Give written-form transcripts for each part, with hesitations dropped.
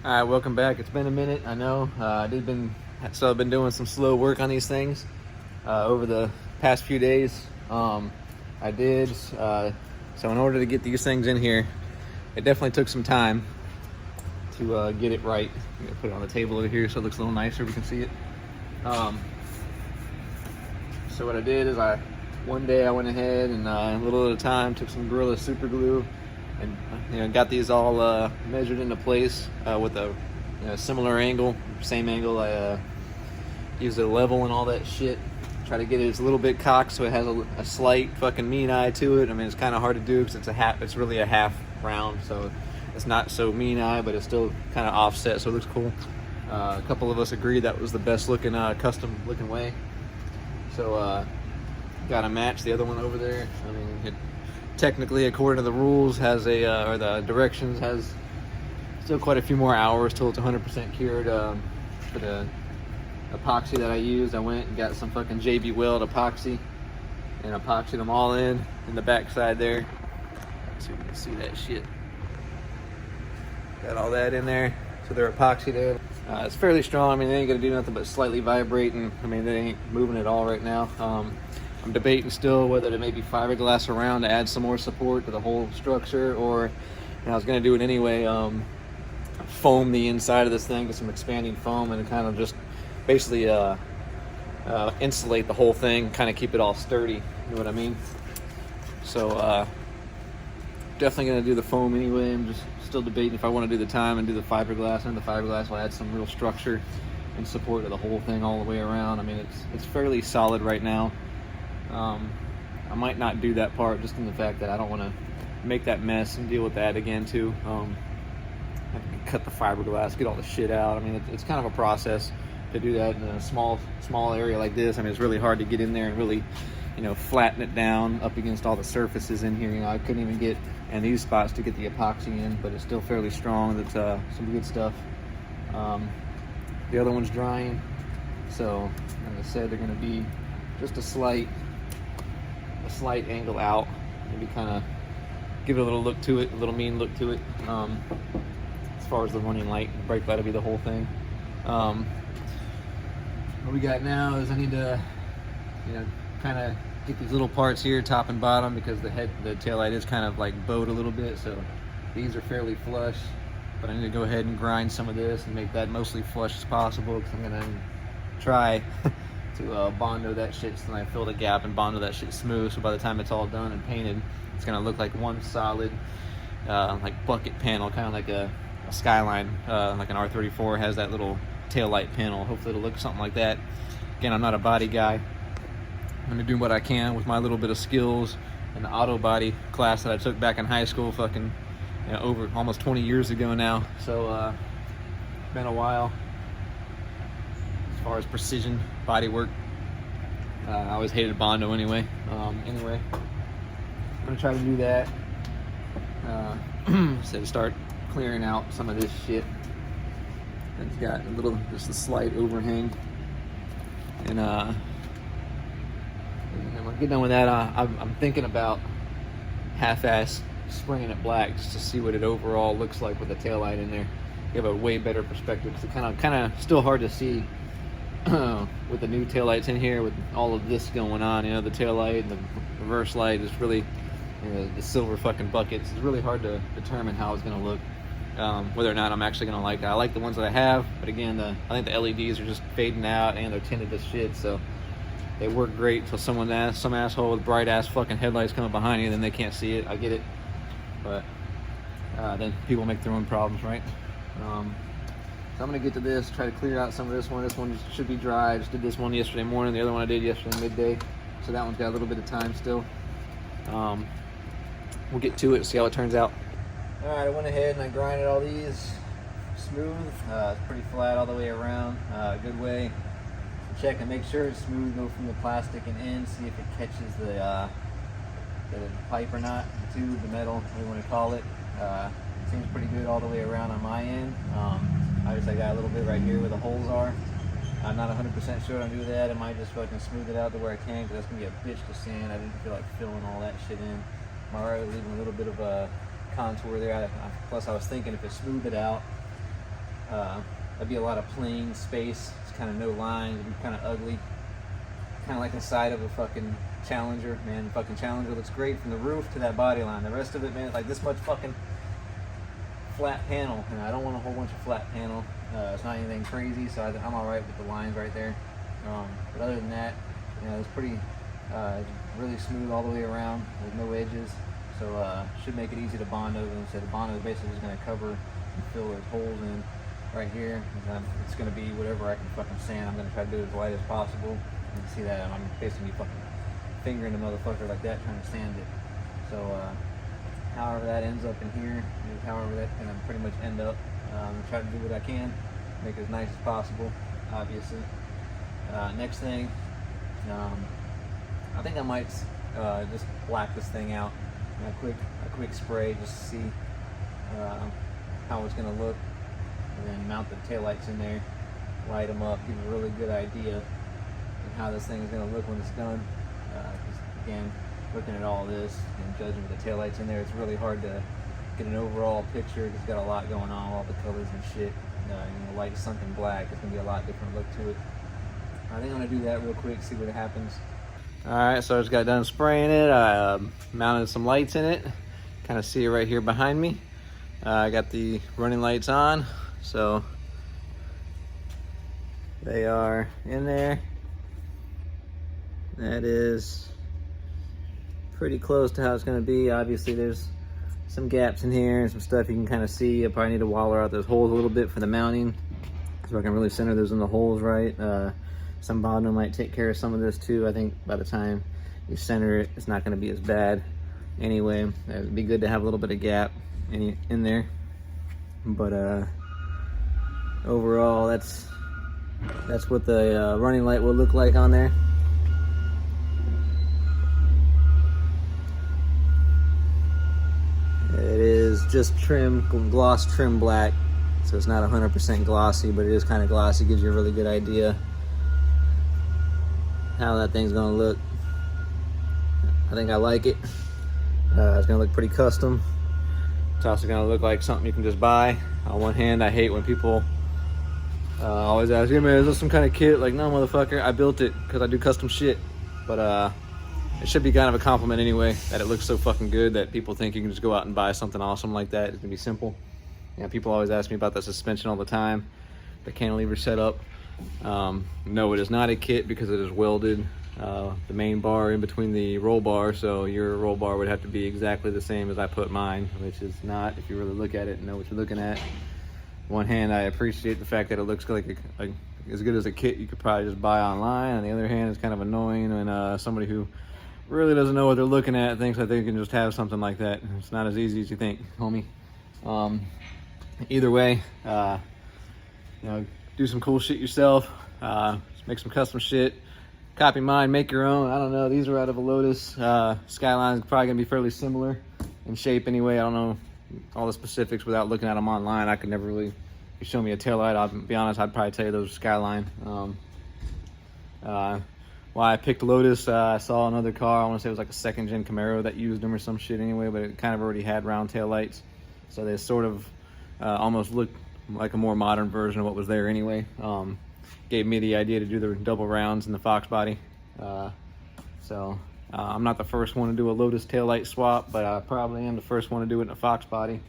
All right, welcome back. It's been a minute, I know. I've been doing some slow work on these things over the past few days. So in order to get these things in here, it definitely took some time to get it right. I'm gonna put it on the table over here so it looks a little nicer. We can see it. So what I did is one day I went ahead and a little at a time took some Gorilla super glue and got these all measured into place with a similar angle, same angle. I used a level and all that shit. Try to get it a little bit cocked so it has a slight fucking mean eye to it. I mean, it's kind of hard to do because it's really a half round, so it's not so mean eye, but it's still kind of offset, so it looks cool. A couple of us agreed that was the best looking custom looking way, so got to match the other one over there. I mean, it technically, according to the rules, has or the directions, has still quite a few more hours till it's 100% cured. For the epoxy that I used, I went and got some fucking JB Weld epoxy and epoxied them all in the backside there. Let's see if we can see that shit. Got all that in there, so they're epoxy there. It's fairly strong. I mean, they ain't gonna do nothing but slightly vibrate, and I mean, they ain't moving at all right now. I'm debating still whether to maybe fiberglass around to add some more support to the whole structure, or I was going to do it anyway, foam the inside of this thing with some expanding foam and kind of just basically insulate the whole thing, kind of keep it all sturdy, you know what I mean? So definitely going to do the foam anyway. I'm just still debating if I want to do the time and do the fiberglass, and the fiberglass will add some real structure and support to the whole thing all the way around. I mean, it's fairly solid right now. I might not do that part just in the fact that I don't want to make that mess and deal with that again too. Have to cut the fiberglass, get all the shit out. I mean, it's kind of a process to do that in a small area like this. I mean, it's really hard to get in there and really, flatten it down up against all the surfaces in here. I couldn't even get in these spots to get the epoxy in, but it's still fairly strong. That's some good stuff. The other one's drying, so like I said, they're going to be just a slight angle out, maybe kind of give it a little look to it, a little mean look to it. As far as the running light, the brake light will be the whole thing. What we got now is I need to, kind of get these little parts here, top and bottom, because the tail light is kind of like bowed a little bit, so these are fairly flush. But I need to go ahead and grind some of this and make that mostly flush as possible, because I'm gonna try to bondo that shit, so then I fill the gap and bondo that shit smooth, so by the time it's all done and painted, it's gonna look like one solid like bucket panel, kind of like a Skyline, like an R34 has that little tail light panel. Hopefully it'll look something like that. Again, I'm not a body guy. I'm gonna do what I can with my little bit of skills in the auto body class that I took back in high school, fucking over almost 20 years ago now, so been a while. As far as precision body work, I always hated bondo anyway. Anyway, I'm gonna try to do that. So to start clearing out some of this shit. It's got just a slight overhang, and when I get done with that, I'm thinking about half-ass spraying it black just to see what it overall looks like with the taillight in there. You have a way better perspective. It's kind of still hard to see with the new taillights in here, with all of this going on. The taillight and the reverse light is really, the silver fucking buckets. It's really hard to determine how it's going to look, whether or not I'm actually going to like it. I like the ones that I have, but again, I think the LEDs are just fading out and they're tinted as shit, so they work great until some asshole with bright ass fucking headlights come up behind you, then they can't see it. I get it, but then people make their own problems, right? So I'm gonna get to this, try to clear out some of this one. This one should be dry. I just did this one yesterday morning. The other one I did yesterday midday, so that one's got a little bit of time still. We'll get to it, see how it turns out. All right, I went ahead and I grinded all these smooth. It's pretty flat all the way around. Good way to check and make sure it's smooth. Go from the plastic and in, see if it catches the pipe or not, the tube, the metal, whatever you want to call it. It seems pretty good all the way around on my end. Obviously I got a little bit right here where the holes are. I'm not 100% sure I'm gonna do that. I might just fucking smooth it out to where I can, because that's gonna be a bitch to sand. I didn't feel like filling all that shit in. I'm already leaving a little bit of a contour there. Plus I was thinking if it smoothed it out, That'd be a lot of plain space. It's kind of no lines. It'd be kind of ugly. Kind of like the side of a fucking Challenger. Man, the fucking Challenger looks great from the roof to that body line. The rest of it, man, like this much fucking flat panel. And I don't want a whole bunch of flat panel. It's not anything crazy, so I'm all right with the lines right there. But other than that, you know, it's pretty really smooth all the way around with no edges. So should make it easy to bondo. And so the bondo basically is going to cover and fill those holes in right here. It's going to be whatever I can fucking sand. I'm going to try to do it as light as possible. You can see that I'm basically fucking fingering the motherfucker like that, trying to sand it. So however that ends up in here is however that's going to pretty much end up. Try to do what I can, make it as nice as possible, obviously. Next thing, I think I might just black this thing out in a quick spray just to see how it's going to look, and then mount the taillights in there, light them up, give a really good idea of how this thing is going to look when it's done. Because again, looking at all this and judging with the taillights in there, it's really hard to get an overall picture. It's got a lot going on, all the colors and shit. You know, light sunken black, it's going to be a lot different look to it. I think I'm going to do that real quick, see what happens. Alright, so I just got done spraying it. I mounted some lights in it. Kind of see it right here behind me. I got the running lights on, so they are in there. That is pretty close to how it's going to be. Obviously there's some gaps in here and some stuff you can kind of see. I probably need to waller out those holes a little bit for the mounting so I can really center those in the holes right. Some bondo might take care of some of this too. I think by the time you center it, it's not going to be as bad anyway. It'd be good to have a little bit of gap in there, but overall that's what the running light will look like on there. It is just gloss trim black, so it's not 100% glossy, but it is kind of glossy. Gives you a really good idea how that thing's gonna look. I think I like it. It's gonna look pretty custom. It's also gonna look like something you can just buy. On one hand, I hate when people always ask, hey man, is this some kind of kit? Like, no motherfucker, I built it because I do custom shit. But it should be kind of a compliment anyway, that it looks so fucking good that people think you can just go out and buy something awesome like that. It's gonna be simple. You know, people always ask me about the suspension all the time, the cantilever setup. No, it is not a kit because it is welded. The main bar in between the roll bar, so your roll bar would have to be exactly the same as I put mine, which is not, if you really look at it and know what you're looking at. One hand, I appreciate the fact that it looks like as good as a kit you could probably just buy online. On the other hand, it's kind of annoying when somebody who really doesn't know what they're looking at thinks that they can just have something like that. It's not as easy as you think, homie. Either way, you know, do some cool shit yourself. Make some custom shit. Copy mine, make your own. I don't know, these are out of a Lotus. Skyline's probably gonna be fairly similar in shape anyway. I don't know all the specifics without looking at them online. I could never really, if you show me a taillight, I'll be honest, I'd probably tell you those are Skyline. Why I picked Lotus, I saw another car, I wanna say it was like a 2nd gen Camaro that used them or some shit anyway, but it kind of already had round tail lights. So they sort of almost looked like a more modern version of what was there anyway. Gave me the idea to do the double rounds in the Foxbody. So I'm not the first one to do a Lotus taillight swap, but I probably am the first one to do it in a Foxbody.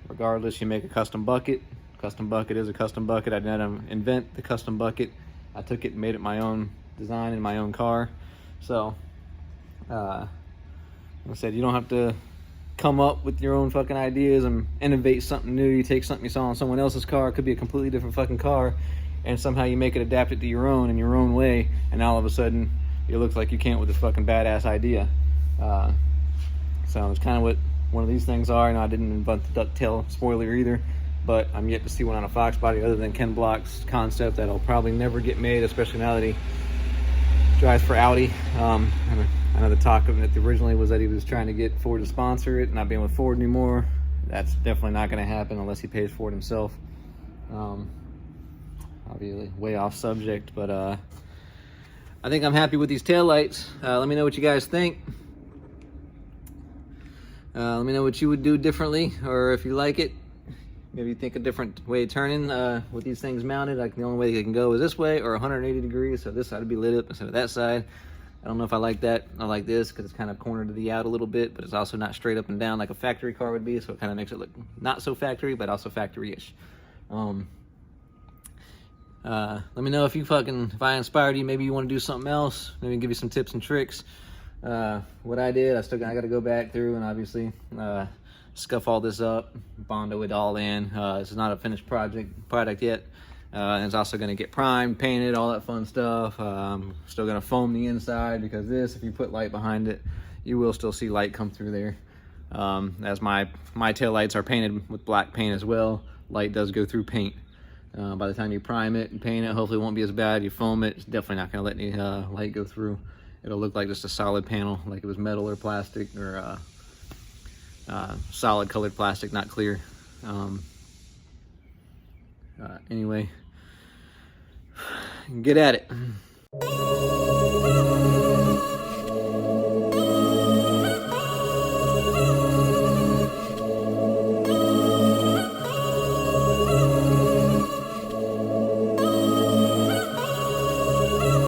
Regardless, you make a custom bucket. Custom bucket is a custom bucket. I didn't invent the custom bucket. I took it and made it my own design in my own car. So like I said, you don't have to come up with your own fucking ideas and innovate something new. You take something you saw on someone else's car, it could be a completely different fucking car, and somehow you make it adapt it to your own in your own way, and now all of a sudden it looks like you can't with this fucking badass idea. So it's kind of what one of these things are. And I didn't invent the ducktail spoiler either, but I'm yet to see one on a Foxbody other than Ken Block's concept that'll probably never get made, especially now that he drives for Audi. I know the talk of it originally was that he was trying to get Ford to sponsor it, not being with Ford anymore. That's definitely not going to happen unless he pays for it himself. Obviously way off subject, but I think I'm happy with these taillights. Let me know what you guys think. Let me know what you would do differently, or if you like it, maybe think a different way of turning with these things mounted. Like the only way they can go is this way or 180 degrees, so this side would be lit up instead of that side. I don't know if I like that. I like this because it's kind of cornered to the out a little bit, but it's also not straight up and down like a factory car would be, so it kind of makes it look not so factory, but also factory-ish. Let me know if I inspired you, maybe you want to do something else, maybe give you some tips and tricks. What I did, I got to go back through and obviously scuff all this up, bondo it all in. This is not a finished product yet. And it's also going to get primed, painted, all that fun stuff. Still going to foam the inside because this, if you put light behind it, you will still see light come through there. As my tail lights are painted with black paint as well, light does go through paint. By the time you prime it and paint it, hopefully it won't be as bad. You foam it, it's definitely not going to let any light go through. It'll look like just a solid panel, like it was metal or plastic, or solid colored plastic, not clear. Anyway, get at it.